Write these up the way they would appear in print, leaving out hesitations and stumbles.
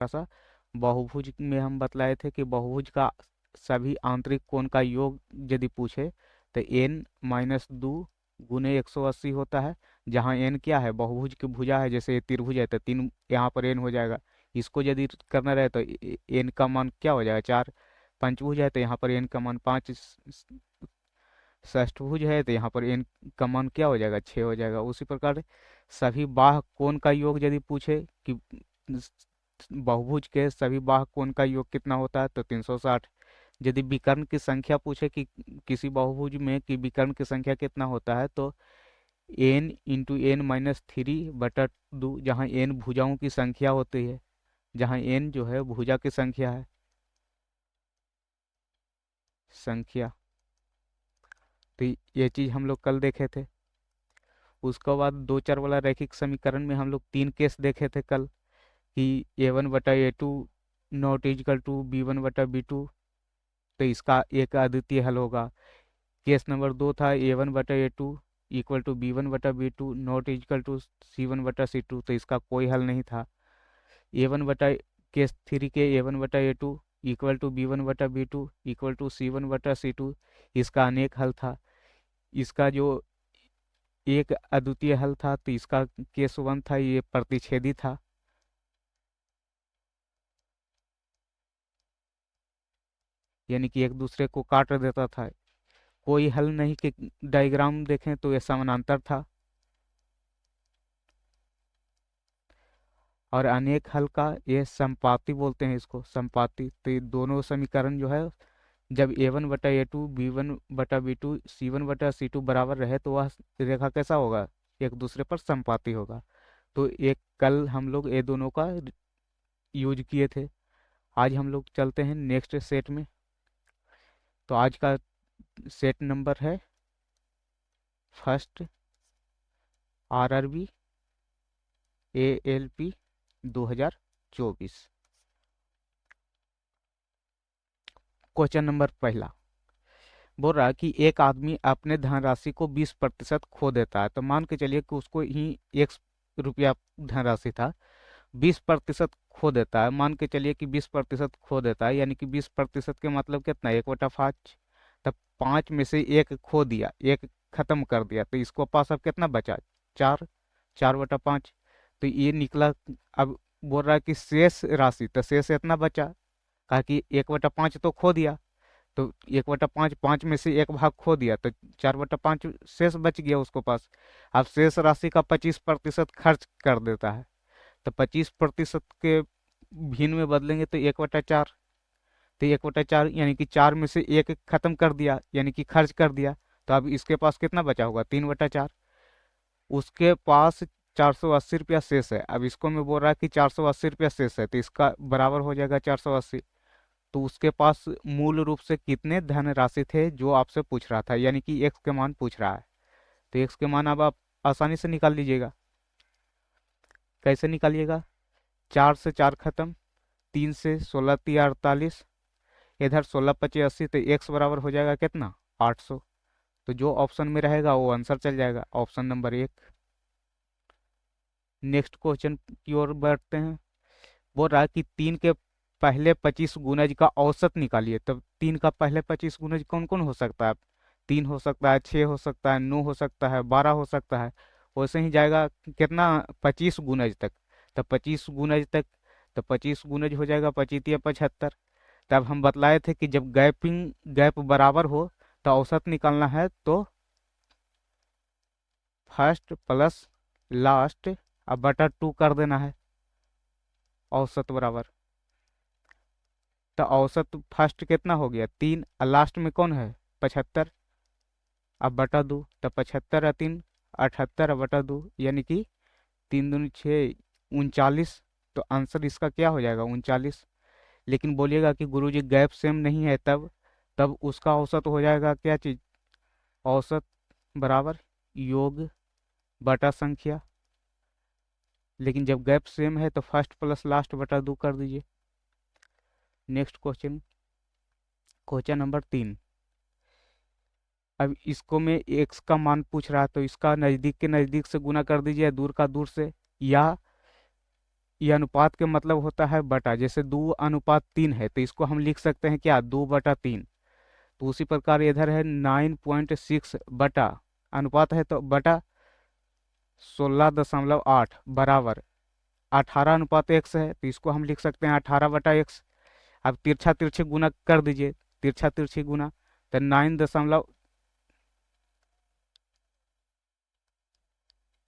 सा बहुभुज में हम बतलाए थे कि बहुभुज का सभी आंतरिक कोण का योग यदि पूछे तो n माइनस 2 गुने 180 होता है, जहाँ n क्या है, बहुभुज की भुजा है, जैसे ये त्रिभुज है तो 3 यहाँ पर n हो जाएगा। इसको यदि करना रहे तो n का मान क्या हो जाएगा 4। पंचभुज है तो यहाँ पर n का मान 5। षष्ठभुज है तो यहाँ पर n का मान क्या हो जाएगा 6 हो जाएगा। उसी प्रकार सभी बाह्य कोण का योग यदि पूछे कि बहुभुज के सभी बाह्य कोण का योग कितना होता है तो 360। यदि विकर्ण की संख्या पूछे कि किसी बहुभुज में कि विकर्ण की संख्या कितना होता है तो n इंटू एन माइनस 3/2, जहाँ n भुजाओं की संख्या होती है, जहाँ n जो है भुजा की संख्या है, संख्या। तो ये चीज हम लोग कल देखे थे। उसके बाद दो चार वाला रैखिक समीकरण में हम लोग 3 केस देखे थे कल कि a1/a2 not equal to b1/b2, तो इसका एक अद्वितीय हल होगा। केस नंबर 2 था a1/a2 equal to b1/b2 not equal to c1/c2, तो इसका कोई हल नहीं था। a1 बटा केस 3 के a1/a2 equal to b1/b2 equal to c1/c2, इसका अनेक हल था। इसका जो एक अद्वितीय हल था तो इसका केस 1 था, ये प्रतिच्छेदी था। यानी कि एक दूसरे को काट देता था। कोई हल नहीं कि डायग्राम देखें तो ये समानांतर था। और अनेक हल का ये संपाती बोलते हैं, इसको संपाती। तो ये दोनों समीकरण जो है जब a1/a2 b1/b2 c1/c2 बराबर रहे तो वह रेखा कैसा होगा, एक दूसरे पर संपाती होगा। तो एक कल हम लोग ये दोनों का यूज किए थे। आज हम लोग चलते हैं नेक्स्ट सेट में। तो आज का सेट नंबर है first RRB ALP 2024। Question number पहला बोल रहा है कि एक आदमी अपने धनराशि को 20% खो देता है। तो मान के चलिए कि उसको ही 1 रुपया धनराशि था, 20% खो देता है। मान के चलिए कि 20% खो देता है, यानी कि 20% के मतलब कितना, 1/5। तब 5 में से एक खो दिया, एक खत्म कर दिया, तो इसको पास अब कितना बचा, 4, 4/5। तो ये निकला। अब बोल रहा है कि शेष राशि, तो शेष इतना बचा, कहा कि 1/5 तो खो दिया, तो 1/5, 5 में से एक भाग खो दिया, तो 4/5 शेष बच गया उसको पास। अब शेष राशि का 25% खर्च कर देता है, तो 25% के भिन्न में बदलेंगे तो 1/4। तो 1/4 यानी कि 4 में से एक खत्म कर दिया, यानी कि खर्च कर दिया। तो अब इसके पास कितना बचा होगा, 3/4। उसके पास 480 रुपया शेष है। अब इसको मैं बोल रहा है कि 480 रुपया शेष है, तो इसका बराबर हो जाएगा 480। तो उसके पास मूल रूप से कितने धनराशि थे जो आपसे पूछ रहा था, यानी कि एक्स के मान पूछ रहा है। तो एक्स के मान अब आप आसानी से निकाल लीजिएगा। कैसे निकालिएगा, 4 से 4 खत्म, 3 से 16 3 48, इधर 16 × 5 = 80, तो एक्स बराबर हो जाएगा कितना, 800। तो जो ऑप्शन में रहेगा वो आंसर चल जाएगा, ऑप्शन नंबर 1। नेक्स्ट क्वेश्चन की ओर बढ़ते हैं। बोल रहा है कि 3 के पहले 25 गुणज का औसत निकालिए। तब 3 का पहले 25 गुणज कौन कौन हो सकता है, 3 हो सकता है, 6 हो सकता है, 9 हो सकता है, 12 हो सकता है। वैसे ही जाएगा कितना, 25 गुणज तक। तब 25 गुणज तक, तो 25 गुणज हो जाएगा 25 या 75। तब हम बतलाए थे कि जब गैप बराबर हो तो औसत निकालना है, तो फर्स्ट प्लस लास्ट अब बटा 2 कर देना है, औसत बराबर। तो औसत फर्स्ट कितना हो गया 3, और लास्ट में कौन है 75, अब बटा 2। तो 75 और 3 78 और बटा 2, यानी कि 3 दूनी 6, 39। तो आंसर इसका क्या हो जाएगा 39। लेकिन बोलिएगा कि गुरुजी गैप सेम नहीं है, तब तब उसका औसत हो जाएगा क्या चीज, औसत बराबर योग बटा संख्या। लेकिन जब गैप सेम है तो फर्स्ट प्लस लास्ट बटा 2 कर दीजिए। Next question, question number 3। अब इसको में एक्स का मान पूछ रहा है, तो इसका नज़दीक के नज़दीक से गुना कर दीजिए, दूर का दूर से, या ये अनुपात के मतलब होता है बटा, जैसे 2:3 है तो इसको हम लिख सकते हैं क्या, 2/3। तो उसी प्रकार इधर है 9.6 बटा, अनुपात है तो बटा 16.8 बराबर 18:x है, तो इसको हम लिख सकते हैं 18/x। अब तिरछा तिरछे गुना कर दीजिए, तिरछा तिरछी गुना, तो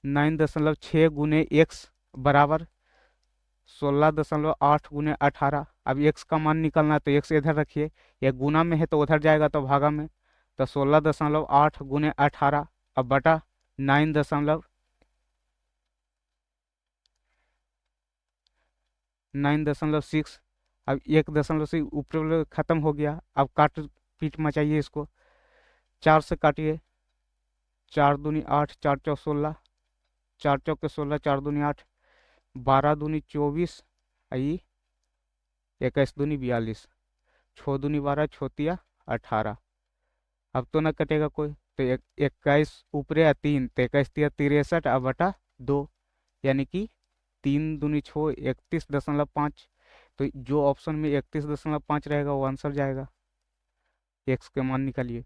9.6 गुने एक्स बराबर 16.8 गुने 18। अब एक्स का मान निकलना है तो एक्स इधर रखिए, ये गुना में है तो उधर जाएगा तो भागा में, तो 16.8 गुने 18 अब बटा 9.6। अब 1 दशमलव से ऊपर खत्म हो गया, अब काट पीट मचाइए इसको, 4 से काटिए, 4×2 = 8, 4×4 = 16, 4×4 = 16, 4×2 = 8, 12×2 = 24, आई 21×2 = 42, 6×2 = 12, 6×3 = 18। अब तो ना कटेगा कोई, तो 21 ऊपर या 3, तो 21×3 = 63 अब बटा 2, यानी कि 3×2 = 6, 31.5। तो जो ऑप्शन में 31.5 रहेगा वो आंसर जाएगा। एक्स के मान निकालिए।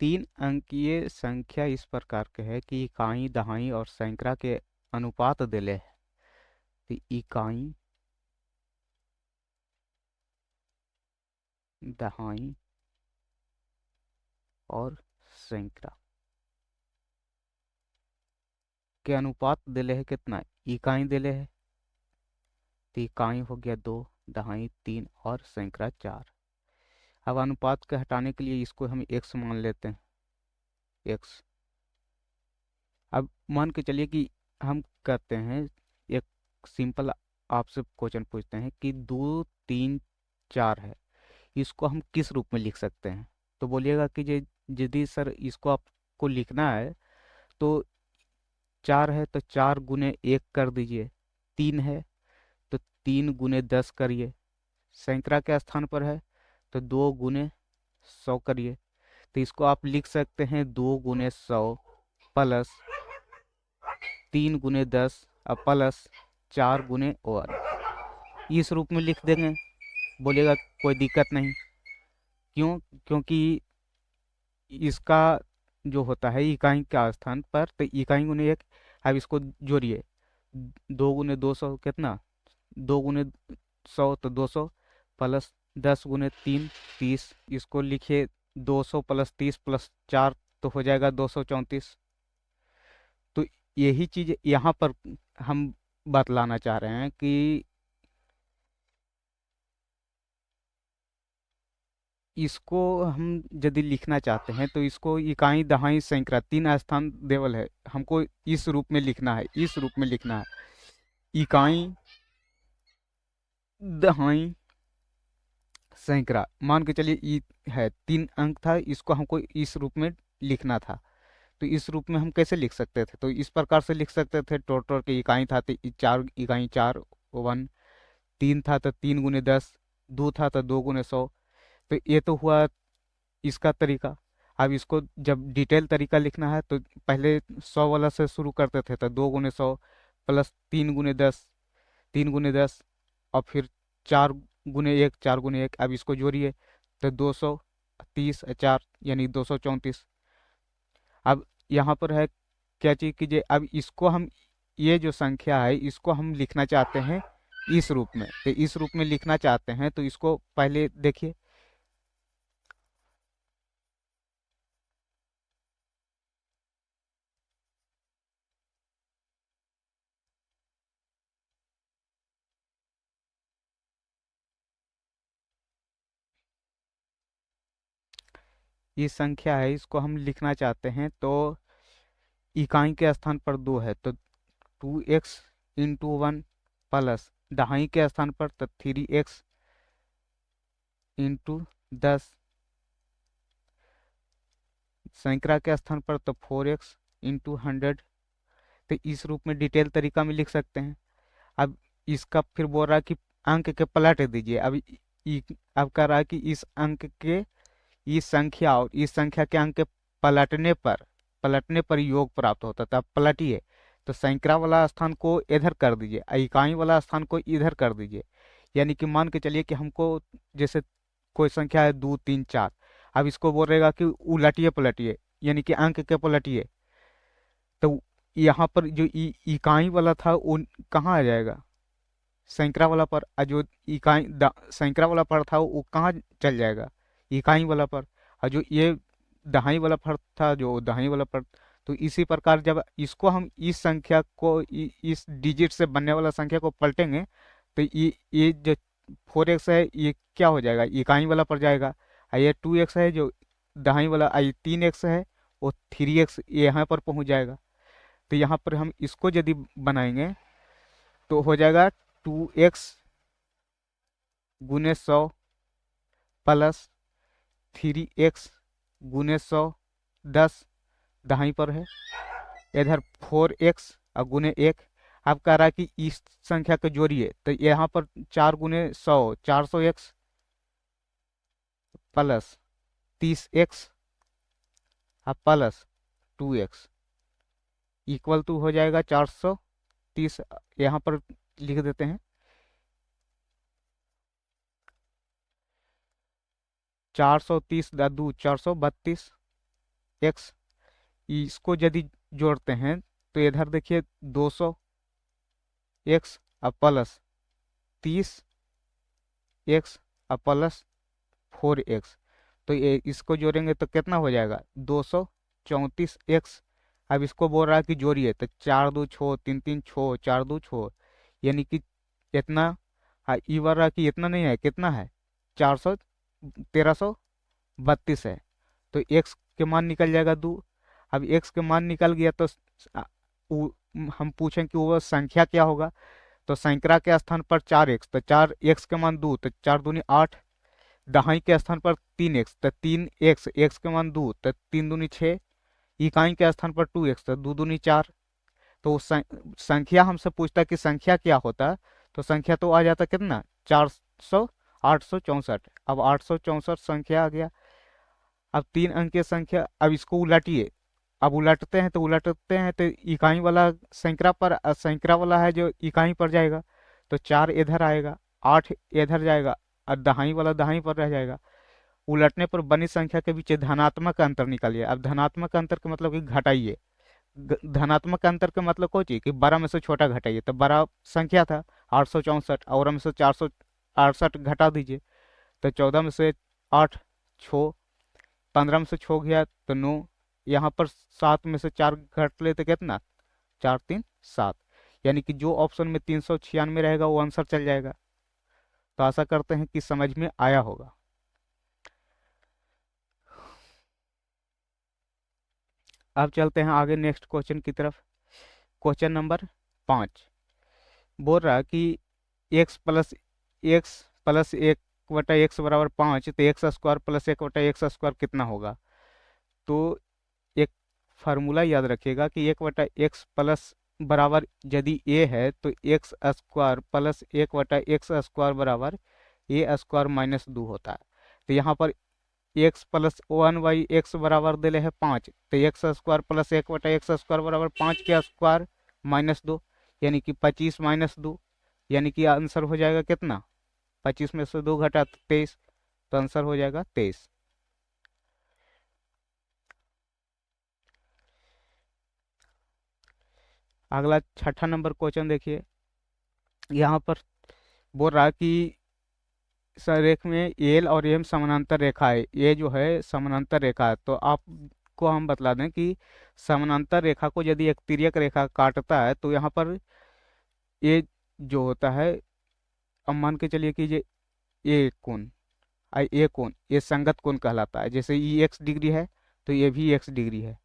3 अंकीय संख्या इस प्रकार के है कि इकाई, दहाई और सैकड़ा के अनुपात दिले है। तो इकाई, दहाई और सैकड़ा के अनुपात दिले है कितना, इकाई दिले है, तो इकाई हो गया 2, दहाई 3 और सैकड़ा 4। अब अनुपात के हटाने के लिए इसको हम एक्स मान लेते हैं, एक्स। अब मान के चलिए कि हम कहते हैं, एक सिंपल आपसे क्वेश्चन पूछते हैं कि 2, 3, 4 है, इसको हम किस रूप में लिख सकते हैं। तो बोलिएगा कि यदि सर इसको आपको लिखना है तो 4 है तो 4×1 कर दीजिए, 3 है तो 3×10 करिए, सैकड़ा के स्थान पर है तो 2×100 करिए। तो इसको आप लिख सकते हैं 2×100 प्लस 3×10 और प्लस 4×1, इस रूप में लिख देंगे। बोलिएगा कोई दिक्कत नहीं, क्यों, क्योंकि इसका जो होता है इकाई का स्थान पर, तो इकाई×1। अब इसको जोड़िए, 2×200 कितना, 2×100 तो 200 प्लस 10×3 30, इसको लिखिए 200 प्लस 30 प्लस 4 तो हो जाएगा 234। तो यही चीज यहाँ पर हम बतलाना चाह रहे हैं कि इसको हम यदि लिखना चाहते हैं तो इसको इकाई, दहाई, सैकड़ा 3 स्थान देवल है, हमको इस रूप में लिखना है, इस रूप में लिखना है। इकाई, दहाई, सैकड़ा, मान के चलिए है 3 अंक था, इसको हमको इस रूप में लिखना था। तो इस रूप में हम कैसे लिख सकते थे, तो इस प्रकार से लिख सकते थे, टोटल के इकाई था तो 4 इकाई, 4 1, 3 था तो 3×10, 2 था तो 2×100। तो ये तो हुआ इसका तरीका। अब इसको जब डिटेल तरीका लिखना है तो पहले 100 वाला से शुरू करते थे, तो 2×100 प्लस 3×10, 3×10 और फिर 4×1, 4×1। अब इसको जोड़िए तो 230 4 यानी 234। अब यहाँ पर है क्या चीज़ कीजिए, अब इसको हम, ये जो संख्या है इसको हम लिखना चाहते हैं इस रूप में, तो इस रूप में लिखना चाहते हैं तो इसको पहले देखिए, ये संख्या है इसको हम लिखना चाहते हैं तो इकाई के स्थान पर 2 है तो 2x×1 प्लस दहाई के स्थान पर तो 3x×10, सैकड़ा के स्थान पर तो 4x×100। तो इस रूप में डिटेल तरीका में लिख सकते हैं। अब इसका फिर बोल रहा है कि अंक के पलट दीजिए। अब कह रहा है कि इस अंक के, इस संख्या और इस संख्या के अंक के पलटने पर योग प्राप्त होता था। अब पलटिए तो सैकड़ा वाला स्थान को इधर कर दीजिए, इकाई वाला स्थान को इधर कर दीजिए। यानी कि मान के चलिए कि हमको जैसे कोई संख्या है 2 3 4, अब इसको बोल रहेगा कि उलटिए पलटिए, यानी कि अंक के पलटिए। तो यहाँ पर जो इकाई वाला था वो कहाँ आ जाएगा, सैकड़ा वाला पर, और जो सैकड़ा वाला पर था वो कहाँ चल जाएगा, इकाई वाला पर। और जो ये दहाई वाला पर था, जो दहाई वाला पर। तो इसी प्रकार जब इसको हम इस संख्या को इस डिजिट से बनने वाला संख्या को पलटेंगे, तो ये जो 4x है ये क्या हो जाएगा, इकाई वाला पर जाएगा। और ये 2x है जो दहाई वाला, ये 3x है वो 3x यहाँ पर पहुंच जाएगा। तो यहाँ पर हम इसको यदि बनाएंगे तो हो जाएगा 2x गुने 100 प्लस 3x गुने 100, 10 दहाई पर है, इधर 4x और गुने 1। अब कह रहा है कि इस संख्या को जोड़िए, तो यहाँ पर 4 गुने 100 400x प्लस 30x और प्लस 2x इक्वल टू हो जाएगा 430। यहाँ पर लिख देते हैं 430 2 432 x। इसको यदि जोड़ते हैं तो इधर देखिए 200 x और प्लस 30 x और प्लस 4x। तो ये इसको जोड़ेंगे तो कितना हो जाएगा 234 x। अब इसको बोल रहा है कि जोड़िए, तो 4 2 6 3 3 6 4 2 6, यानी कि इतना। हाँ, ये बोल रहा है कि इतना नहीं है, कितना है 400 1332 है। तो x के मान निकल जाएगा 2। अब x के मान निकल गया तो आ, हम पूछें कि वो संख्या क्या होगा। तो सैकड़ा के स्थान पर 4x, तो 4x के मान 2, तो 4 दूनी 8। दहाई के स्थान पर 3x, तो 3x, x के मान 2, तो 3 दूनी 6। इकाई के स्थान पर 2x, तो 2 दूनी 4। तो संख्या हमसे पूछता है कि संख्या क्या होता है, तो संख्या तो आ जाता कितना 400 864। अब 864 संख्या आ गया। अब 3 अंक की संख्या, अब इसको उलटिए। अब उलटते हैं तो इकाई वाला सैकड़ा पर, सैकड़ा वाला है जो इकाई पर जाएगा। तो 4 इधर आएगा, 8 इधर जाएगा, और दहाई वाला दहाई पर रह जाएगा। उलटने पर बनी संख्या के बीच धनात्मक अंतर निकालिए। अब धनात्मक अंतर का मतलब कि घटाइए। धनात्मक अंतर का मतलब को चीज कि बड़ा में से छोटा घटाइए। तो बड़ा संख्या था 864, और में से 468 घटा दीजिए। तो 14 में से 8 6, 15 में से 6 गया तो 9, यहाँ पर 7 में से 4 घट ले तो कितना 4 3 7। यानी कि जो ऑप्शन में 396 रहेगा वो आंसर चल जाएगा। तो आशा करते हैं कि समझ में आया होगा। अब चलते हैं आगे नेक्स्ट क्वेश्चन की तरफ। क्वेश्चन नंबर 5 बोल रहा है कि x+1 बराबर 5, तो x² प्लस 1/x² कितना होगा। तो एक फार्मूला याद रखिएगा कि 1/x प्लस बराबर यदि a है तो x² प्लस 1/x² बराबर a² - 2 होता है। तो यहाँ पर x प्लस 1/x बराबर दिले है 5, तो x² प्लस 1/x² बराबर 5 के स्क्वायर -2, यानी कि 25 -2, यानी कि आंसर हो जाएगा कितना 25 में से 2 घटा तो 23। तो आंसर हो जाएगा 23। अगला 6ठा नंबर क्वेश्चन देखिए। यहाँ पर बोल रहा है कि रेख में एल और एम समानांतर रेखा है। ये जो है समानांतर रेखा है। तो आपको हम बतला दें कि समानांतर रेखा को यदि एक तिर्यक रेखा काटता है तो यहाँ पर ये जो होता है, अब मान के चलिए कि ये कोण, ये कोण ये संगत कोण कहलाता है। जैसे ये x डिग्री है तो ये भी x डिग्री है।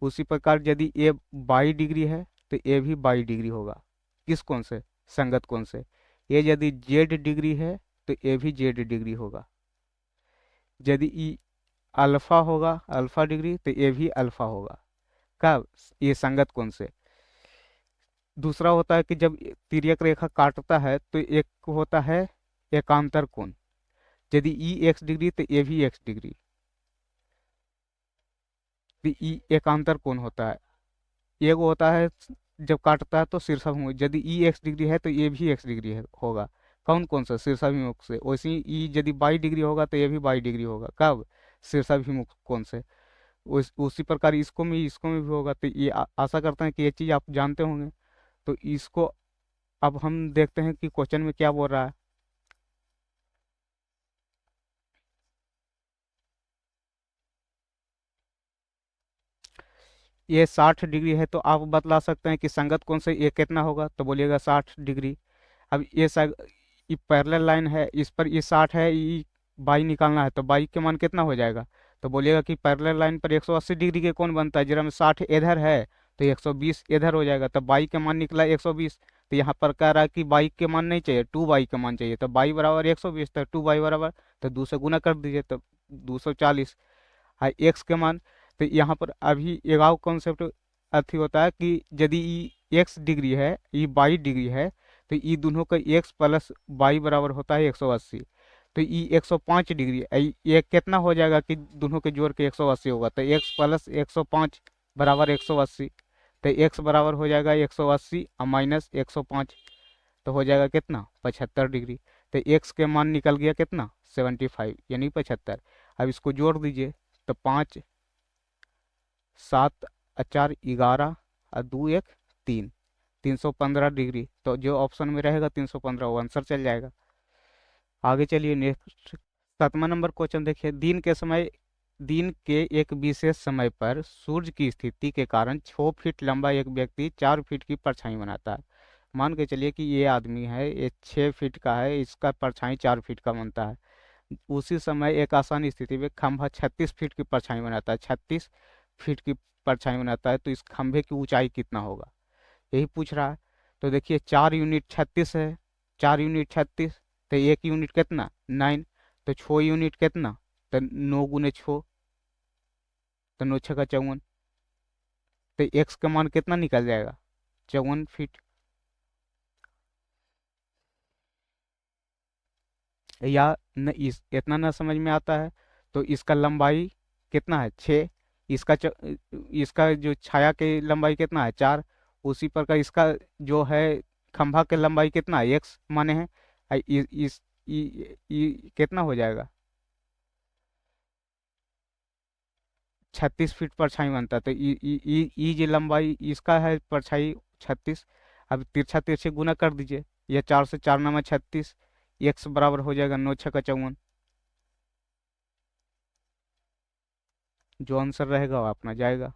उसी प्रकार यदि ये 22 डिग्री है तो ये भी 22 डिग्री होगा। किस कोण से, संगत कोण से। ये यदि z डिग्री है तो ये भी z डिग्री होगा। यदि ई अल्फा होगा, अल्फा डिग्री, तो ये भी अल्फा होगा। कब, ये संगत कोण से। दूसरा होता है कि जब तिर्यक रेखा काटता है तो एक होता है एकांतर कोण। यदि ई x डिग्री तो ये भी x डिग्री, तो ई एकांतर कोण होता है। एक होता है जब काटता है तो शीर्षाभिमुख, यदि ई एक्स डिग्री है तो ये भी एक्स डिग्री होगा। कौन कौन सा? शीर्षाभिमुख से। वैसे ही ई यदि 22 डिग्री होगा तो ये भी 22 डिग्री होगा। कब? शीर्षाभिमुख कोण से। उसी प्रकार इसको में भी होगा। तो ये आशा करते हैं कि ये चीज़ आप जानते होंगे। तो इसको अब हम देखते हैं कि क्वेश्चन में क्या बोल रहा है। ये 60 डिग्री है तो आप बतला सकते हैं कि संगत कोण से ये कितना होगा, तो बोलिएगा 60 डिग्री। अब ये पैरेलल लाइन है, इस पर ये 60 है, ये बाई निकालना है, तो बाई के मान कितना हो जाएगा, तो बोलिएगा कि पैरेलल लाइन पर 180 डिग्री के कौन बनता है, जरा में 60 इधर है तो 120 इधर हो जाएगा, तो बाई के मान निकला 120। तो यहाँ पर कह रहा है कि बाई के मान नहीं चाहिए, 2 बाई के मान चाहिए, तो बाई बराबर 120, तो 2 बाई बराबर, तो 2 से गुना कर दीजिए तो 240 है एक्स के मान। तो यहाँ पर अभी एक और कॉन्सेप्ट अथी होता है कि यदि ई एक्स डिग्री है, ई 22 डिग्री है, तो ई दोनों का एक्स प्लस बाई बराबर होता है 180। तो ई 105 डिग्री है, ये कितना हो जाएगा कि दोनों के जोड़ के 180 होगा, तो एक्स प्लस 105 बराबर 180। तो एक्स बराबर हो जाएगा 180 और माइनस 105, तो हो जाएगा कितना, 75 डिग्री। तो एक्स के मान निकल गया कितना, 75 यानी 75। अब इसको जोड़ दीजिए तो 5 7 4 11 और 2 1 3, 315 डिग्री। तो जो ऑप्शन में रहेगा 315 वो आंसर चल जाएगा। आगे चलिए नेक्स्ट 7वां नंबर क्वेश्चन देखिए। दिन के एक विशेष समय पर सूर्य की स्थिति के कारण 6 फीट लंबा एक व्यक्ति 4 फीट की परछाई बनाता है। मान के चलिए कि ये आदमी है, ये 6 फीट का है, इसका परछाई 4 फीट का बनता है। उसी समय एक आसान स्थिति में खंभा 36 फीट की परछाई बनाता है, 36 फीट की परछाई बनाता है, तो इस खंभे की ऊंचाई कितना होगा, यही पूछ रहा है। तो देखिए 4 यूनिट 36 है, 4 यूनिट 36, तो 1 यूनिट कितना, 9, तो 6 यूनिट कितना, तो 9 × 6, तो 9 × 6 = 54। तो एक्स का मान कितना निकल जाएगा, 54 फीट। या न इतना ना समझ में आता है तो इसका लंबाई कितना है, 6, इसका इसका जो छाया की लंबाई कितना है, 4। उसी प्रकार इसका जो है खंभा की लंबाई कितना है, एक्स माने हैं। कितना हो जाएगा, 36 फीट परछाई बनता है। तो ई जो लंबाई इसका है परछाई 36। अब तिरछा तिरछे गुना कर दीजिए, यह 4 से 4 9 36, एक्स बराबर हो जाएगा 9 × 6 = 54। जो आंसर रहेगा वो अपना जाएगा।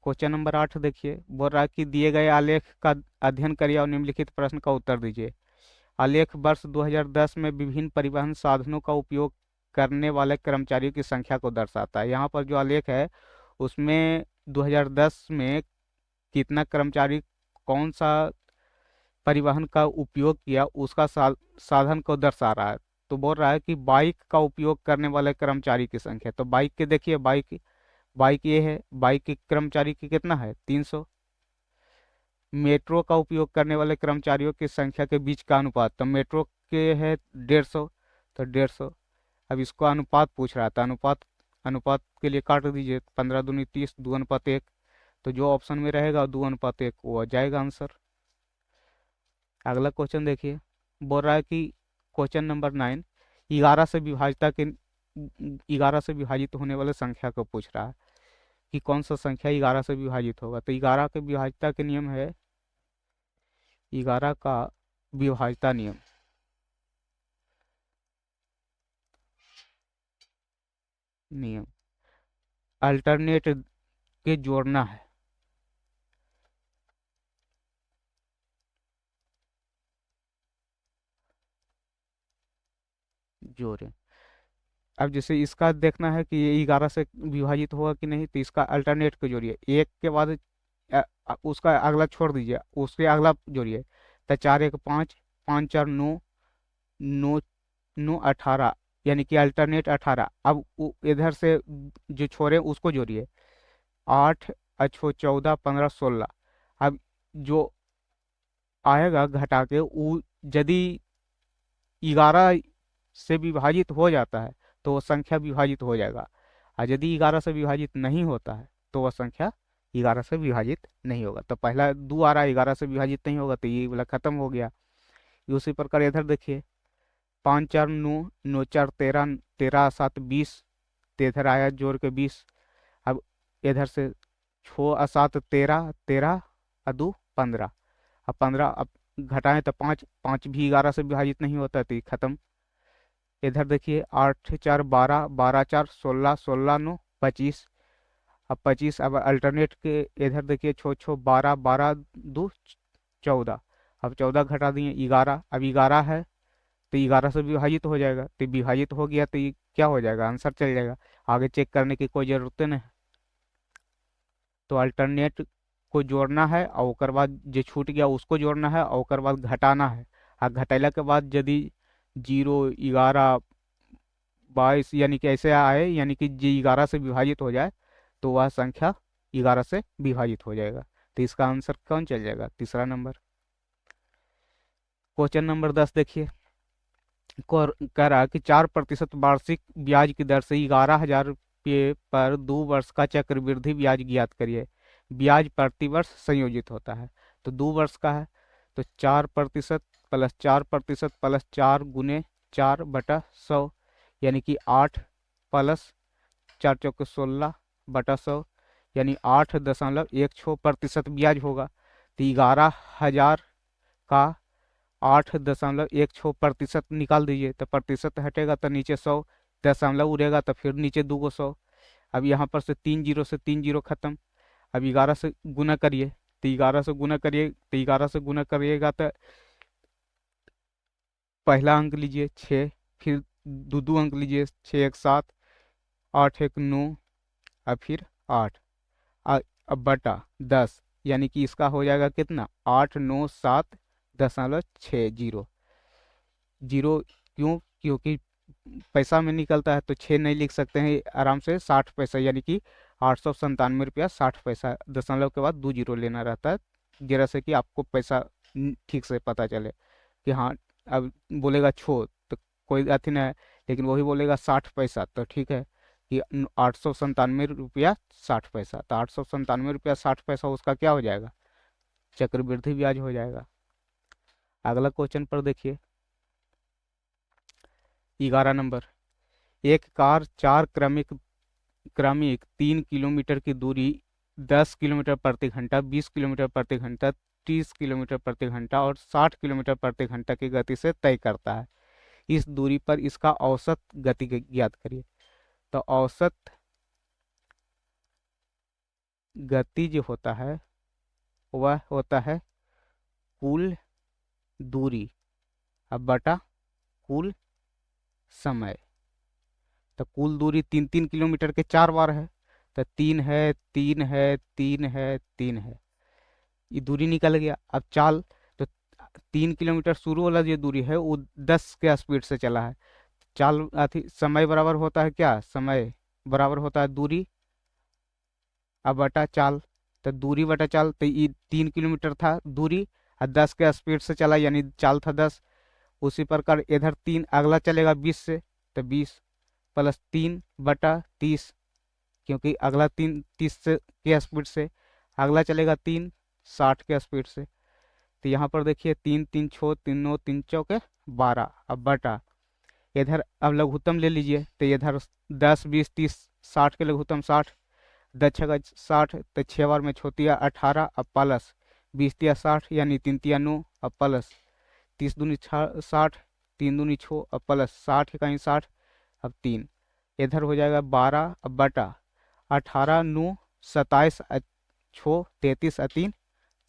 क्वेश्चन नंबर 8 देखिए। बोल रहा है कि दिए गए आलेख का अध्ययन करिए और निम्नलिखित प्रश्न का उत्तर दीजिए। आलेख वर्ष 2010 में विभिन्न परिवहन साधनों का उपयोग करने वाले कर्मचारियों की संख्या को दर्शाता है। यहाँ पर जो आलेख है उसमें 2010 में कितना कर्मचारी कौन सा परिवहन का उपयोग किया उसका साधन को दर्शा रहा है। तो बोल रहा है कि बाइक का उपयोग करने वाले कर्मचारी की संख्या। तो बाइक के देखिए, बाइक बाइक ये है, बाइक के कर्मचारी की कितना है, 300। मेट्रो का उपयोग करने वाले कर्मचारियों की संख्या के बीच का अनुपात, तो मेट्रो के है 150, तो 150। अब इसको अनुपात पूछ रहा था, अनुपात अनुपात के लिए काट दीजिए, 15 दूनी 30, 2:1। तो जो ऑप्शन में रहेगा 2:1 वो आ जाएगा आंसर। अगला क्वेश्चन देखिए। बोल रहा है कि क्वेश्चन नंबर 9, 11 से विभाजित होने वाले संख्या को पूछ रहा है कि कौन सा संख्या 11 से विभाजित होगा। तो 11 के विभाज्यता के नियम है, 11 का विभाज्यता नियम अल्टरनेट के जोड़ना है। जोड़े। अब जैसे इसका देखना है कि ये 11 से विभाजित होगा कि नहीं, तो इसका अल्टरनेट को जोड़िए, एक के बाद उसका अगला छोड़ दीजिए, उसके अगला जोड़िए। तो 4 1 5, 5 4 9, 9 9 18, यानी कि अल्टरनेट 18। अब इधर से जो छोड़े उसको जोड़िए, 8 अच्छो 14 15 16। अब जो आएगा घटा के वो यदि 11 से विभाजित हो जाता है तो वो संख्या विभाजित हो जाएगा, और यदि 11 से विभाजित नहीं होता है तो वह संख्या 11 से विभाजित नहीं होगा। तो पहला 2 आ रहा है, 11 से विभाजित नहीं होगा, तो ये वाला खत्म हो गया। उसी प्रकार इधर देखिए, 5 4 9, 9 4 13, 13 7 20, तो इधर आया जोड़ के 20। अब इधर से 6 7 13, 13 2 15, अब 15 अब घटाएं तो 5, 5 भी 11 से विभाजित नहीं होता, तो ये खत्म। इधर देखिए 8 4 12, 12 4 16, 16 9 25, अब 25, अब अल्टरनेट के इधर देखिए 6 6 12, 12 2 14, अब 14 घटा दिए 11, अब 11 है तो 11 से विभाजित हो जाएगा, तो विभाजित हो गया तो ये क्या हो जाएगा, आंसर चल जाएगा। आगे चेक करने की कोई जरूरत नहीं। तो अल्टरनेट को जोड़ना है और ओकर बाद जो छूट गया उसको जोड़ना है और ओकर बाद घटाना है। आ घटेला के बाद यदि 0 11 22 यानी कि ऐसे आए, यानी कि जी 11 से विभाजित हो जाए, तो वह संख्या 11 से विभाजित हो जाएगा। तो इसका आंसर कौन चल जाएगा, तीसरा नंबर। क्वेश्चन नंबर 10 देखिए, कह रहा है कि 4% वार्षिक ब्याज की दर से 11,000 रुपये पर 2 वर्ष का चक्रवृद्धि ब्याज ज्ञात करिए। ब्याज प्रतिवर्ष संयोजित होता है, तो 2 वर्ष का है, तो 4% प्लस 4% प्लस 4 गुने 4/100, यानी कि 8 प्लस 4 चौके 16/100, यानी 8.16% ब्याज होगा। तो 11,000 का 8.16% निकाल दीजिए, तो प्रतिशत हटेगा तो नीचे 100, दशमलव उड़ेगा तो फिर नीचे 2 100। अब यहाँ पर से 3 जीरो से 3 जीरो खत्म। अब 11 से गुना करिए, तो 11 से गुना करिए, तो 11 से गुना करिएगा तो पहला अंक लीजिए 6, फिर दो अंक लीजिए 6 1 7, 8 1 9, अब फिर 8, अब बटा 10, यानी कि इसका हो जाएगा कितना, 897.60। जीरो क्यों, क्योंकि पैसा में निकलता है तो 6 नहीं लिख सकते हैं, आराम से 60 पैसा, यानी कि 897 रुपया 60 पैसा, दशमलव के बाद 2 जीरो लेना रहता है, जरा से कि आपको पैसा ठीक से पता चले कि हाँ। अब बोलेगा छो तो कोई अथी नहीं है, लेकिन वही बोलेगा 60 पैसा तो ठीक है कि 897 रुपया 60 पैसा, तो 897 रुपया 60 पैसा उसका क्या हो जाएगा, चक्रवृद्धि ब्याज हो जाएगा। अगला क्वेश्चन पर देखिए, 11 नंबर, एक कार 4 क्रमिक क्रमिक 3 किलोमीटर की दूरी 10 किलोमीटर प्रति घंटा, 20 किलोमीटर प्रति घंटा, 30 किलोमीटर प्रति घंटा और 60 किलोमीटर प्रति घंटा की गति से तय करता है। इस दूरी पर इसका औसत गति ज्ञात करिए। तो औसत गति जो होता है वह होता है कुल दूरी अब बटा कुल समय। तो कुल दूरी 3 3 किलोमीटर के 4 बार है, तो 3 है 3 है 3 है 3 है, ये दूरी निकल गया। अब चाल, तो 3 किलोमीटर शुरू वाला जो दूरी है वो 10 के स्पीड से चला है। चाल अथी समय बराबर होता है क्या, समय बराबर होता है दूरी अब बटा चाल। तो दूरी बटा चाल, तो ये 3 किलोमीटर था दूरी और 10 के स्पीड से चला, यानी चाल था 10। उसी प्रकार इधर 3 अगला चलेगा 20 से, तो 20 प्लस 3/30, क्योंकि अगला 3 30 से के स्पीड से, अगला चलेगा 3 60 के स्पीड से। तो यहाँ पर देखिए 3 3 छो 3 9 3 चौके 12, अब बटा इधर अब लघुत्तम ले लीजिए, तो इधर 10 20 30 60 के लघुत्तम 60, 10 छका 60, तो 6 बार में छोतिया 18, अब प्लस 20 तिया 60, यानी 3 तिया 9, अब प्लस 30 दूनी 60, 3 दूनी 6, अब प्लस 60 कहीं 60, अब 3 इधर हो जाएगा 12, अब बटा 18 9 27 छो 33 3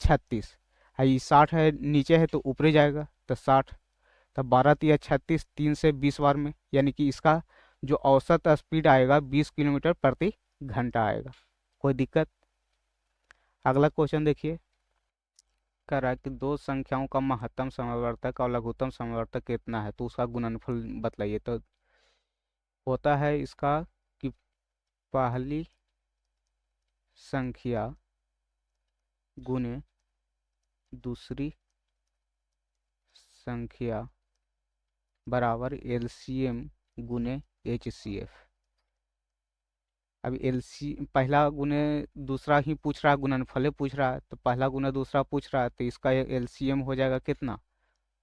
36, है ये 60 है नीचे है तो ऊपरे जाएगा, तो 60, तब 12 तिया 36, 3 से 20 बार में, यानी कि इसका जो औसत स्पीड आएगा 20 किलोमीटर प्रति घंटा आएगा। कोई दिक्कत। अगला क्वेश्चन देखिए, कह रहा है कि दो संख्याओं का महत्तम समवर्तक और लघुत्तम समवर्तक कितना है, तो उसका गुणनफल बतलाइए। तो होता है इसका कि पहली संख्या गुने दूसरी संख्या बराबर एलसीएम गुने एचसीएफ। अब एलसी पहला गुने दूसरा ही पूछ रहा है, गुणनफल पूछ रहा है, तो पहला गुना दूसरा पूछ रहा है, तो इसका एलसीएम हो जाएगा कितना,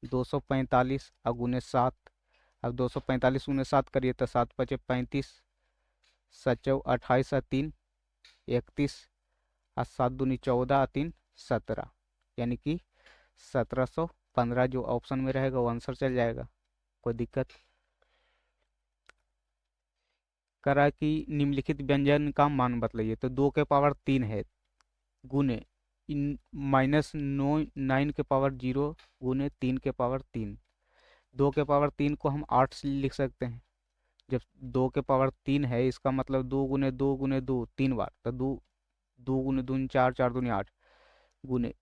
245 और गुने 7। अब 245 गुने 7 करिए तो 7 पचे 35, 7 चौ 28 और 3 31 और 7 दूनी 14 और 3 17, यानी कि 1715 जो ऑप्शन में रहेगा वो आंसर चल जाएगा। कोई दिक्कत? करा कि निम्नलिखित व्यंजन का मान बतलाइए, तो 2 के पावर 3 है गुने इन -9 के पावर 0 गुने 3 के पावर 3। 2 के पावर 3 को हम 8 से लिख सकते हैं। जब 2 के पावर 3 है, इसका मतलब 2 गुने 2 गुने 2 3 बार, तो 2 गुने 2 4, 4 दूनी 8 गुने,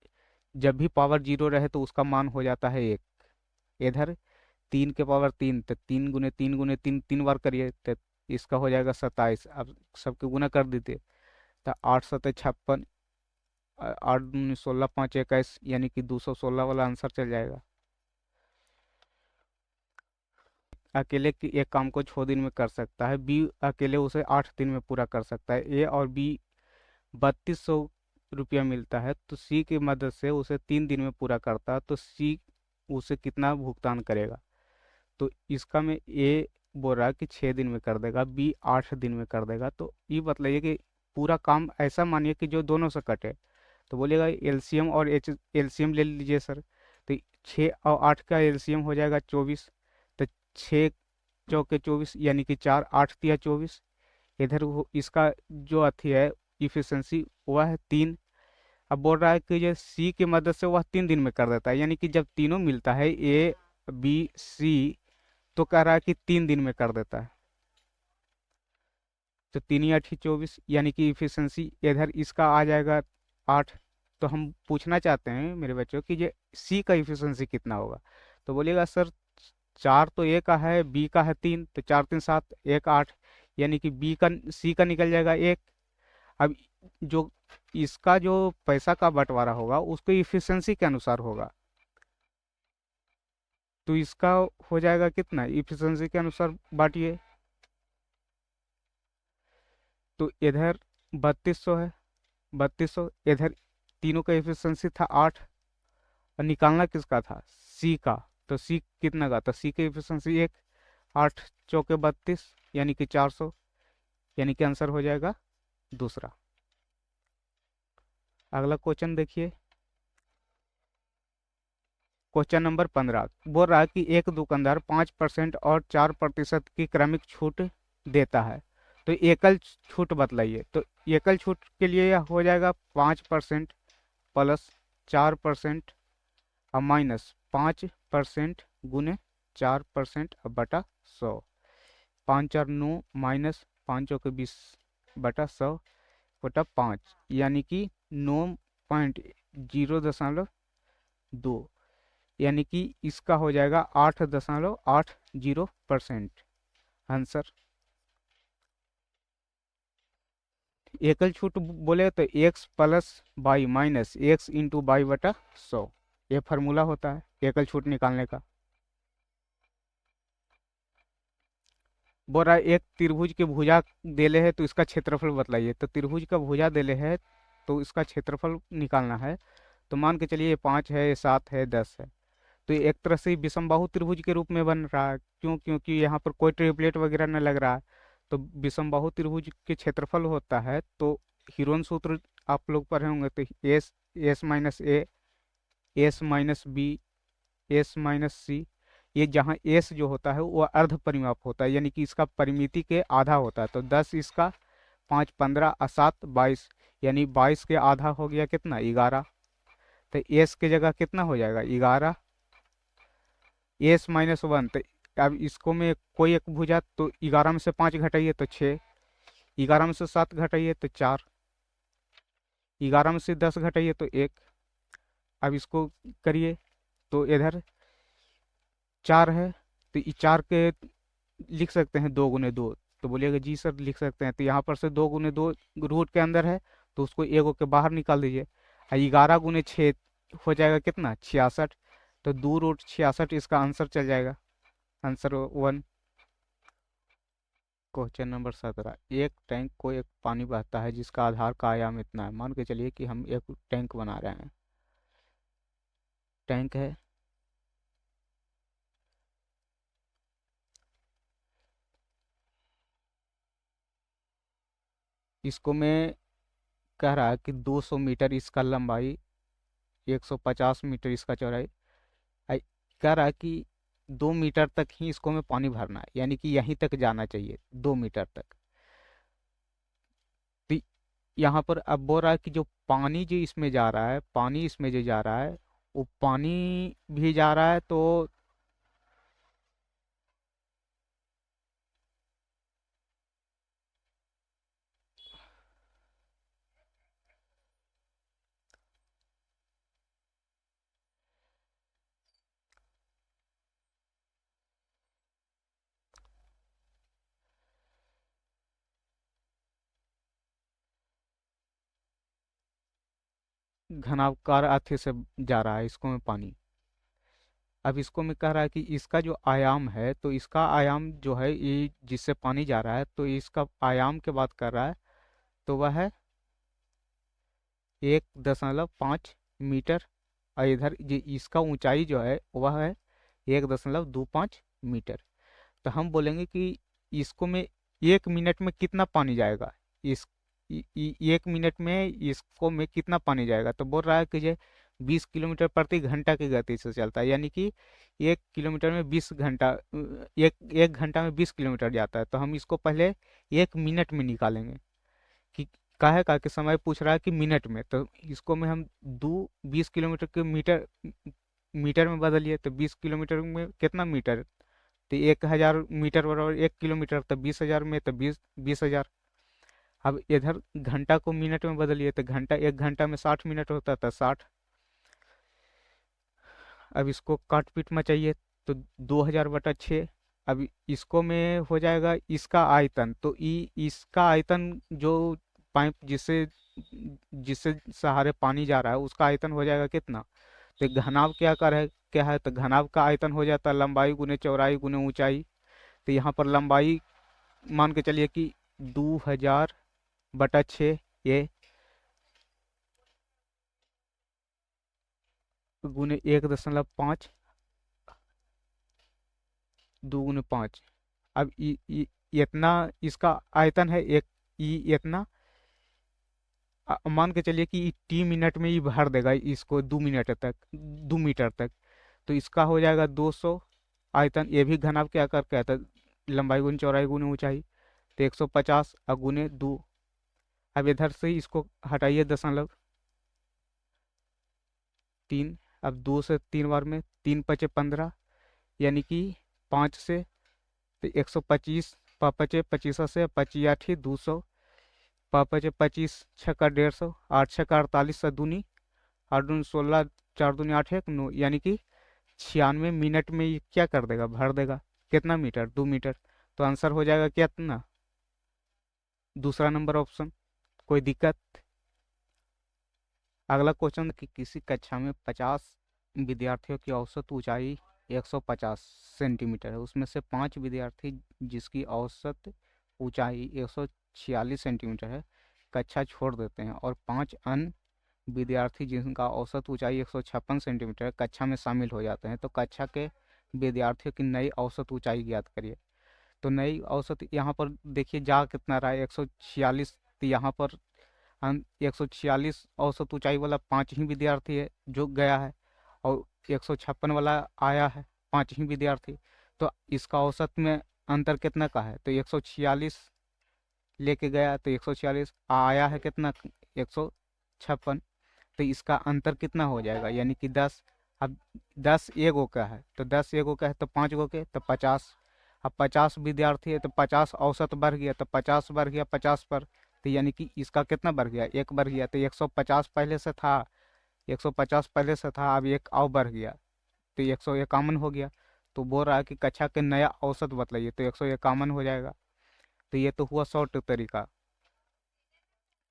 जब भी पावर 0 रहे तो उसका मान हो जाता है 1। इधर 3 के पावर 3, तो 3 गुने 3 गुने 3 3 बार करिए तो इसका हो जाएगा 27। अब सबके गुना कर देते, तो 8 सत्ते 56, 8 दूनी 16, 5 21, यानी कि 216 वाला आंसर चल जाएगा। अकेले एक काम को 6 दिन में कर सकता है, बी अकेले उसे 8 दिन में पूरा कर सकता है। ए और बी 3200 रुपया मिलता है, तो सी की मदद से उसे 3 दिन में पूरा करता है, तो सी उसे कितना भुगतान करेगा? तो इसका में ए बोल रहा है कि 6 दिन में कर देगा, बी 8 दिन में कर देगा। तो ये बतलाइए कि पूरा काम ऐसा मानिए कि जो दोनों से कटे, तो बोलेगा एलसीएम और एच एलसीएम ले लीजिए सर। तो 6 और 8 का एलसीएम हो जाएगा 24, तो 6 चौके 24, यानी कि 4 8 तिया 24। इधर इसका जो अथी है इफिशिएंसी वह है 3। अब बोल रहा है कि जो सी की मदद से वह 3 दिन में कर देता है, यानी कि जब तीनों मिलता है ए बी सी, तो कह रहा है कि 3 दिन में कर देता है। तो 3 या 8 24, यानी कि इफिशिएंसी इधर इसका आ जाएगा 8। तो हम पूछना चाहते हैं मेरे बच्चों कि ये सी का इफिशिएंसी कितना होगा? तो बोलिएगा सर 4 तो ए का है, बी का है 3, तो 4 3 7 1 8, यानी कि बी का सी का निकल जाएगा 1। अब जो इसका जो पैसा का बंटवारा होगा उसको इफिशिएंसी के अनुसार होगा, तो इसका हो जाएगा कितना, इफिशिएंसी के अनुसार बांटिए। तो इधर 3200 है, 3200 इधर तीनों का एफिशिएंसी था 8, और निकालना किसका था, सी का। तो सी कितना का, तो सी की एफिशिएंसी 1, 8 चौके 32, यानी कि 400, यानी कि आंसर हो जाएगा दूसरा। अगला क्वेश्चन देखिए, क्वेश्चन नंबर 15 बोल रहा है कि एक दुकानदार 5% और 4% की क्रमिक छूट देता है, तो एकल छूट बतलाइए। तो एकल छूट के लिए यह हो जाएगा 5% प्लस 4% और माइनस 5% गुने 4% बटा 100। 5 4 9 माइनस 5 चौके 20 बटा 100 बटा 5, यानी कि 9.0.2, यानी कि इसका हो जाएगा 8.80%। आंसर एकल छूट बोले तो x plus by minus x into by बटा 100, ये फार्मूला होता है एकल छूट निकालने का। बोल रहा है एक त्रिभुज के भुजा देले है तो इसका क्षेत्रफल बतलाइए। तो त्रिभुज का भुजा देले है तो इसका क्षेत्रफल निकालना है। तो मान के चलिए ये 5 है, ये 7 है, 10 है। तो ये एक तरह से विषमबाहु त्रिभुज के रूप में बन रहा है, क्यों? क्योंकि यहाँ पर कोई ट्रिपलेट वगैरह न लग रहा है। तो विषमबाहु त्रिभुज के क्षेत्रफल होता है, तो हीरोन सूत्र आप लोग पढ़े होंगे, तो S S minus A, S minus B, S minus C. ये जहाँ एस जो होता है वो अर्ध परिमाप होता है, यानी कि इसका परिमिति के आधा होता है। तो 10 इसका, 5 15 और 7 22, यानी 22 के आधा हो गया कितना, 11। तो एस की जगह कितना हो जाएगा, 11। एस माइनस 1, तो अब इसको में कोई एक भुजा, तो 11 में से 5 घटाइए तो 6, 11 में से 7 घटाइए तो 4, 11 में से 10 घटाइए तो 1। अब इसको करिए, तो इधर 4 है, तो ये 4 के लिख सकते हैं 2 गुने 2। तो बोलिएगा जी सर लिख सकते हैं। तो यहाँ पर से 2 गुने 2 रूट के अंदर है, तो उसको एक के बाहर निकाल दीजिए। 11 गुने 6 हो जाएगा कितना, 66। तो 2 रूट 66 इसका आंसर चल जाएगा, आंसर 1। Question number 17। एक टैंक को एक पानी बहता है जिसका आधार का आयाम इतना है। मान के चलिए कि हम एक टैंक बना रहे हैं। टैंक है, इसको मैं कह रहा है कि 200 मीटर इसका लंबाई, 150 मीटर इसका चौड़ाई। आई- कह रहा है कि 2 मीटर तक ही इसको में पानी भरना है, यानी कि यहीं तक जाना चाहिए 2 मीटर तक। तो यहाँ पर अब बोल रहा है कि जो पानी जो इसमें जा रहा है, पानी इसमें जो जा रहा है, वो पानी भी जा रहा है तो घनाकार अथी से जा रहा है इसको में पानी। अब इसको में कह रहा है कि इसका जो आयाम है, तो इसका आयाम जो है ये जिससे पानी जा रहा है, तो इसका आयाम की बात कर रहा है, तो वह है 1.5 मीटर। और इधर इसका ऊंचाई जो है वह है 1.25 मीटर। तो हम बोलेंगे कि इसको में 1 मिनट में कितना पानी जाएगा, इस 1 मिनट में इसको में कितना पानी जाएगा। तो बोल रहा है कि ये 20 किलोमीटर प्रति घंटा की गति से चलता है, यानी कि 1 किलोमीटर में 20 घंटा, एक घंटा में 20 किलोमीटर जाता है। तो हम इसको पहले 1 मिनट में निकालेंगे कि काहे का कि समय पूछ रहा है कि मिनट में, तो इसको में हम दो 20 किलोमीटर के मीटर मीटर में बदलिए, तो 20 किलोमीटर में कितना मीटर, तो 1,000 मीटर बराबर 1 किलोमीटर, तो 20,000 में तो 20,000। अब इधर घंटा को मिनट में बदलिए, तो घंटा, 1 घंटा में 60 मिनट होता था, 60। अब इसको काट पीट में चाहिए, तो 2,000/6। अब इसको में हो जाएगा इसका आयतन, तो इसका आयतन जो पाइप जिससे जिससे सहारे पानी जा रहा है उसका आयतन हो जाएगा कितना। तो घनाभ क्या कर है, क्या है, तो घनाभ का आयतन हो जाता है लंबाई गुने चौड़ाई गुने ऊंचाई। तो यहाँ पर लंबाई मान के चलिए कि 2,000/6, ये गुने 1.5, 2 गुने 5। अब इतना इसका आयतन है, एक इतना मान के चलिए कि टी मिनट में ही भर देगा इसको 2 मिनट तक, 2 मीटर तक। तो इसका हो जाएगा 200 आयतन। ये भी घनाभ क्या करके आता है, लंबाई गुने चौड़ाई गुने ऊंचाई। तो 150 और गुने 2। अब इधर से ही इसको हटाइए 0.3। अब 2 से 3 बार में 3×5 = 15, यानी कि 5 से, तो 125, 5×5 = 25 से 25 200, 5×5 = 25, 6×150, 8×6 = 48 दूनी, 8×2 = 16, 4×2 = 8, 1 9, यानी कि 96 मिनट में ये क्या कर देगा, भर देगा कितना मीटर, 2 मीटर। तो आंसर हो जाएगा कितना, दूसरा नंबर ऑप्शन। कोई दिक्कत। अगला क्वेश्चन कि किसी कक्षा में 50 विद्यार्थियों की औसत ऊंचाई 150 सेंटीमीटर है, उसमें से 5 विद्यार्थी जिसकी औसत ऊंचाई 146 सेंटीमीटर है कक्षा छोड़ देते हैं, और 5 अन्य विद्यार्थी जिनका औसत ऊंचाई 156 सेंटीमीटर है कक्षा में शामिल हो जाते हैं। तो कक्षा के विद्यार्थियों की नई औसत ऊंचाई ज्ञात करिए। तो नई औसत यहाँ पर देखिए जा कितना रहा है, 146। तो यहाँ पर हम 146 औसत ऊंचाई वाला 5 ही विद्यार्थी है जो गया है, और 156 वाला आया है 5 ही विद्यार्थी। तो इसका औसत में अंतर कितना का है, तो 146 लेके गया, तो 146 आया है कितना, 156। तो इसका अंतर कितना हो जाएगा, यानी कि 10। अब 10 एगो का है, तो 10 एगो का है, तो 5 गो के तो 50। अब 50 विद्यार्थी है तो 50 औसत बढ़ गया, तो 50 बढ़ गया 50 पर, तो यानी कि इसका कितना बढ़ गया, एक बढ़ गया। तो 150 पहले से था, 150 पहले से था, अब एक और बढ़ गया, तो 151 हो गया। तो बोल रहा है कि कक्षा के नया औसत बतलाइए, तो 151 हो जाएगा। तो ये तो हुआ शॉर्ट तरीका।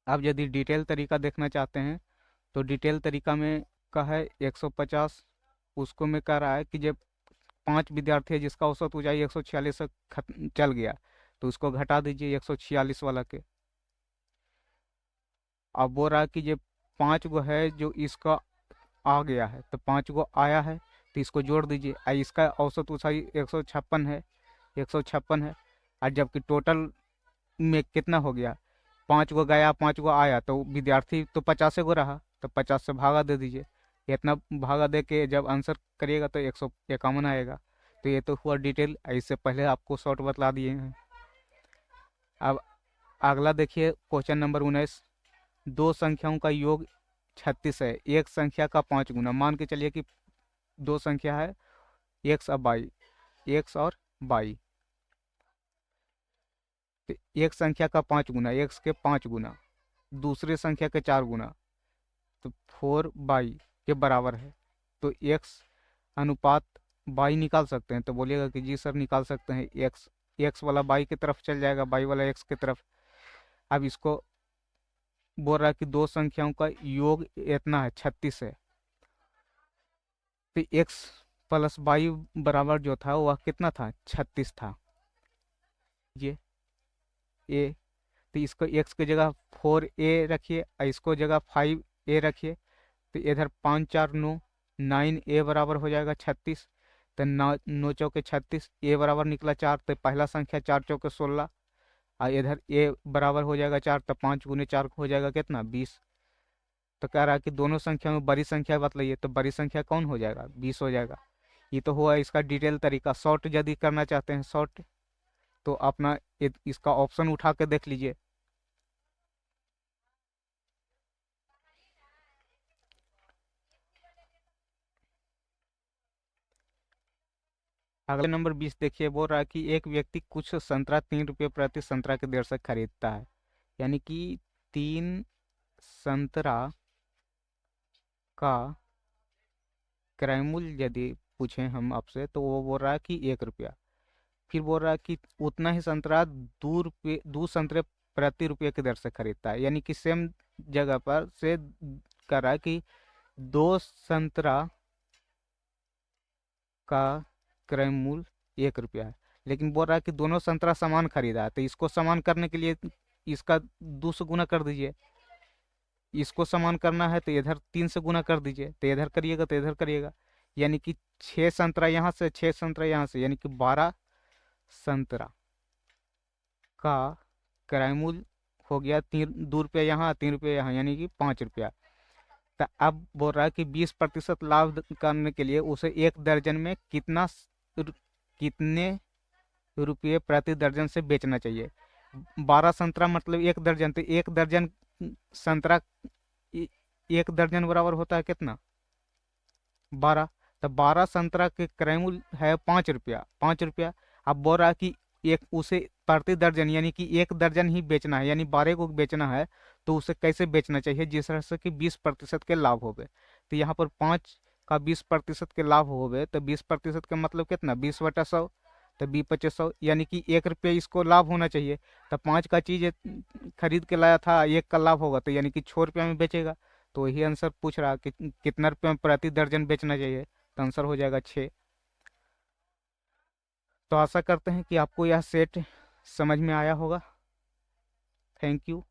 अब यदि डिटेल तरीका देखना चाहते हैं, तो डिटेल तरीका में का है 150, उसको में कह रहा है कि जब 5 विद्यार्थी है जिसका औसत ऊंचाई 146 से चल गया, तो उसको घटा दीजिए 146 वाला के। अब बोल रहा है कि ये 5 गो है जो इसका आ गया है, तो 5 गो आया है, तो इसको जोड़ दीजिए। इसका औसत ऊंचाई 156 है, 156 है। और जबकि टोटल में कितना हो गया, 5 गो गया 5 गो आया, तो विद्यार्थी तो 50 गो रहा, तो 50 से भागा दे दीजिए। इतना भागा दे के जब आंसर करिएगा तो 151 आएगा। तो ये तो हुआ डिटेल, इससे पहले आपको शॉर्ट बतला दिए हैं। अब अगला देखिए क्वेश्चन नंबर 19। दो संख्याओं का योग 36 है, एक संख्या का 5 गुना। मान के चलिए कि दो संख्या है एक्स और वाई, एक्स और वाई। तो एक संख्या का 5 गुना, एक्स के 5 गुना, दूसरी संख्या के 4 गुना, तो 4 वाई के बराबर है। तो एक्स अनुपात वाई निकाल सकते हैं, तो बोलिएगा कि जी सर निकाल सकते हैं। एक्स एक्स वाला वाई की तरफ चल जाएगा, वाई वाला एक्स की तरफ। अब इसको बोल रहा है कि दो संख्याओं का योग इतना है 36 है, तो एक्स प्लस वाई बराबर जो था वह कितना था, 36 था। ये ए, तो इसको एक्स की जगह 4a रखिए और इसको जगह 5a रखिए। तो इधर 5 4 9, 9a बराबर हो जाएगा 36। तो 9 9 चौके 36, ए बराबर निकला 4, तो पहला संख्या 4 चौके 16। और इधर ए बराबर हो जाएगा 4, तो 5 गुने 4 हो जाएगा कितना, 20। तो कह रहा है कि दोनों संख्या में बड़ी संख्या बतलाइए, तो बड़ी संख्या कौन हो जाएगा, 20 हो जाएगा। ये तो हुआ इसका डिटेल तरीका। शॉर्ट यदि करना चाहते हैं शॉर्ट, तो अपना इसका ऑप्शन उठा के देख लीजिए। अगले नंबर 20 देखिए, बोल रहा है कि एक व्यक्ति कुछ संतरा 3 रुपये प्रति संतरा की दर से खरीदता है। यानी कि 3 संतरा का क्रय मूल्य यदि पूछें हम आपसे, तो वो बोल रहा है कि 1 रुपया। फिर बोल रहा है कि उतना ही संतरा 2 संतरे प्रति रुपये की दर से खरीदता है। यानी कि सेम जगह पर से कर रहा है कि 2 संतरा का क्रय मूल्य 1 रुपया है, लेकिन बोल रहा है कि दोनों संतरा समान खरीदा है। तो इसको समान करने के लिए इसका 2 से गुना कर दीजिए। इसको समान करना है तो इधर 3 से गुना कर दीजिए, तो इधर करिएगा तो इधर करिएगा। यानी कि 6 संतरा यहाँ से, 6 संतरा यहाँ से, यानी कि 12 संतरा का क्रय मूल्य हो गया 2 रुपया यहाँ, 3 रुपया यहाँ, यानी कि 5 रुपया। तो अब बोल रहा है कि 20% लाभ करने के लिए उसे एक दर्जन में कितने रुपये प्रति दर्जन से बेचना चाहिए। 12 संतरा मतलब 1 दर्जन, तो 1 दर्जन संतरा, 1 दर्जन बराबर होता है कितना, 12। तो 12 संतरा के क्रय मूल्य है 5 रुपया, 5 रुपया। अब बोल रहा है कि एक उसे प्रति दर्जन यानी कि 1 दर्जन ही बेचना है, यानी 12 को बेचना है। तो उसे कैसे बेचना चाहिए, जिस तरह से कि 20% के लाभ होवे। तो यहाँ पर 5 का 20% के लाभ होवे, तो 20% का मतलब कितना, 20/100, तो 20×100, यानी कि 1 रुपया इसको लाभ होना चाहिए। तो 5 का चीज खरीद के लाया था, 1 का लाभ होगा, तो यानी कि 6 रुपया में बेचेगा। तो यही आंसर पूछ रहा कि कितना रुपये में प्रति दर्जन बेचना चाहिए, तो आंसर हो जाएगा 6। तो आशा करते हैं कि आपको यह सेट समझ में आया होगा। Thank you.